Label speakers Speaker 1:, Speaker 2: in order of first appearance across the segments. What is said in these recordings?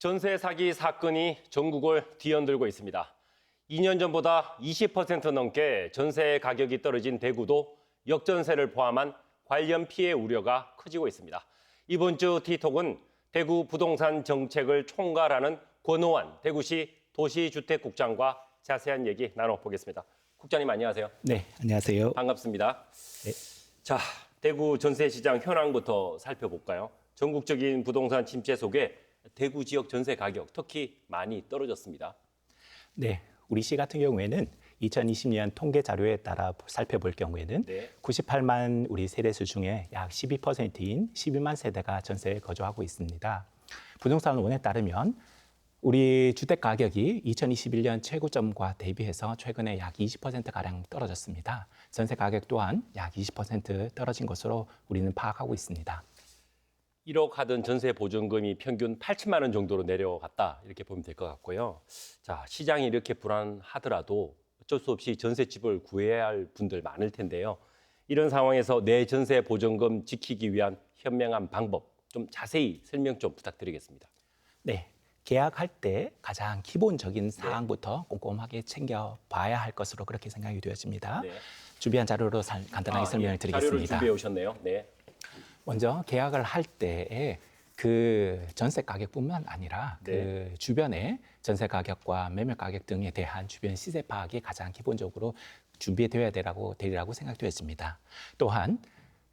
Speaker 1: 전세 사기 사건이 전국을 뒤흔들고 있습니다. 2년 전보다 20% 넘게 전세 가격이 떨어진 대구도 역전세를 포함한 관련 피해 우려가 커지고 있습니다. 이번 주 티톡은 대구 부동산 정책을 총괄하는 권오환 대구시 도시주택국장과 자세한 얘기 나눠보겠습니다. 국장님 안녕하세요.
Speaker 2: 네, 안녕하세요.
Speaker 1: 반갑습니다.
Speaker 2: 네.
Speaker 1: 자, 대구 전세시장 현황부터 살펴볼까요? 전국적인 부동산 침체 속에 대구 지역 전세 가격 특히 많이 떨어졌습니다.
Speaker 2: 네, 우리 시 같은 경우에는 2020년 통계 자료에 따라 살펴볼 경우에는 98만 우리 세대수 중에 약 12%인 12만 세대가 전세에 거주하고 있습니다. 부동산원에 따르면 우리 주택 가격이 2021년 최고점과 대비해서 최근에 약 20%가량 떨어졌습니다. 전세 가격 또한 약 20% 떨어진 것으로 우리는 파악하고 있습니다.
Speaker 1: 1억 하던 전세 보증금이 평균 8천만 원 정도로 내려갔다 이렇게 보면 될 것 같고요. 자, 시장이 이렇게 불안하더라도 어쩔 수 없이 전세집을 구해야 할 분들 많을 텐데요. 이런 상황에서 내 전세 보증금 지키기 위한 현명한 방법 좀 자세히 설명 좀 부탁드리겠습니다.
Speaker 2: 네, 계약할 때 가장 기본적인 사항부터 꼼꼼하게 챙겨봐야 할 것으로 그렇게 생각이 되었습니다. 준비한 자료로 간단하게 설명을 드리겠습니다.
Speaker 1: 자료를 준비해 오셨네요. 네.
Speaker 2: 먼저 계약을 할 때에 그 전세 가격뿐만 아니라 그 주변의 전세 가격과 매매 가격 등에 대한 주변 시세 파악이 가장 기본적으로 준비되어야 되리라고 생각되었습니다. 또한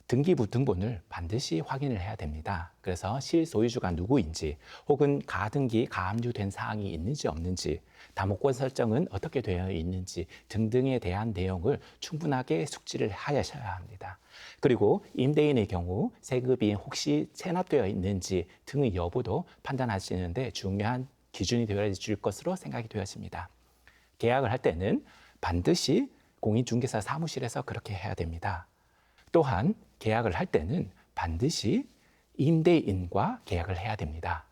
Speaker 2: 등기부 등본을 반드시 확인을 해야 됩니다. 그래서 실소유주가 누구인지 혹은 가등기, 가압류된 사항이 있는지 없는지, 다목권 설정은 어떻게 되어 있는지 등등에 대한 내용을 충분하게 숙지를 하셔야 합니다. 그리고 임대인의 경우 세금이 혹시 체납되어 있는지 등의 여부도 판단하시는데 중요한 기준이 되어질 것으로 생각이 되었습니다. 계약을 할 때는 반드시 공인중개사 사무실에서 그렇게 해야 됩니다. 또한 계약을 할 때는 반드시 임대인과 계약을 해야 됩니다.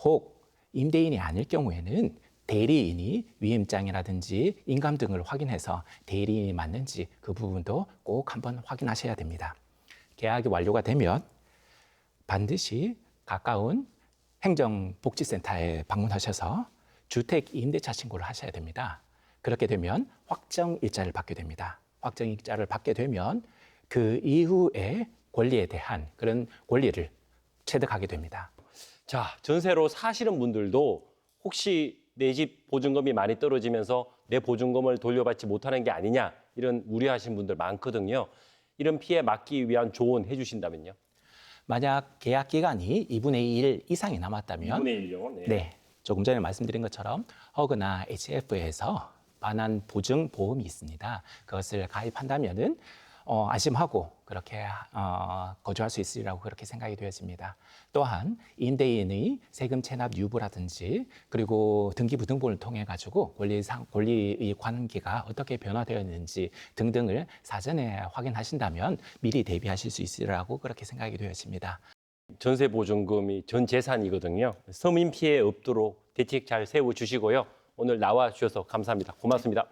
Speaker 2: 혹 임대인이 아닐 경우에는 대리인이 위임장이라든지 인감 등을 확인해서 대리인이 맞는지 그 부분도 꼭 한번 확인하셔야 됩니다. 계약이 완료가 되면 반드시 가까운 행정복지센터에 방문하셔서 주택 임대차 신고를 하셔야 됩니다. 그렇게 되면 확정일자를 받게 됩니다. 확정일자를 받게 되면 그 이후의 권리에 대한 그런 권리를 체득하게 됩니다.
Speaker 1: 자, 전세로 사시는 분들도 혹시 내 집 보증금이 많이 떨어지면서 내 보증금을 돌려받지 못하는 게 아니냐 이런 우려하시는 분들 많거든요. 이런 피해 막기 위한 조언 해주신다면요?
Speaker 2: 만약 계약 기간이 2분의 1 이상이 남았다면
Speaker 1: 2분의 1요?
Speaker 2: 네, 조금 전에 말씀드린 것처럼 허그나 HF에서 반환 보증 보험이 있습니다. 그것을 가입한다면은 안심하고 그렇게 거주할 수 있으리라고 그렇게 생각이 되었습니다. 또한 임대인의 세금 체납 유보라든지 그리고 등기부 등본을 통해 가지고 권리의 관계가 어떻게 변화되었는지 등등을 사전에 확인하신다면 미리 대비하실 수 있으리라고 그렇게 생각이 되었습니다.
Speaker 1: 전세 보증금이 전 재산이거든요. 서민 피해 없도록 대책 잘 세워주시고요. 오늘 나와 주셔서 감사합니다. 고맙습니다.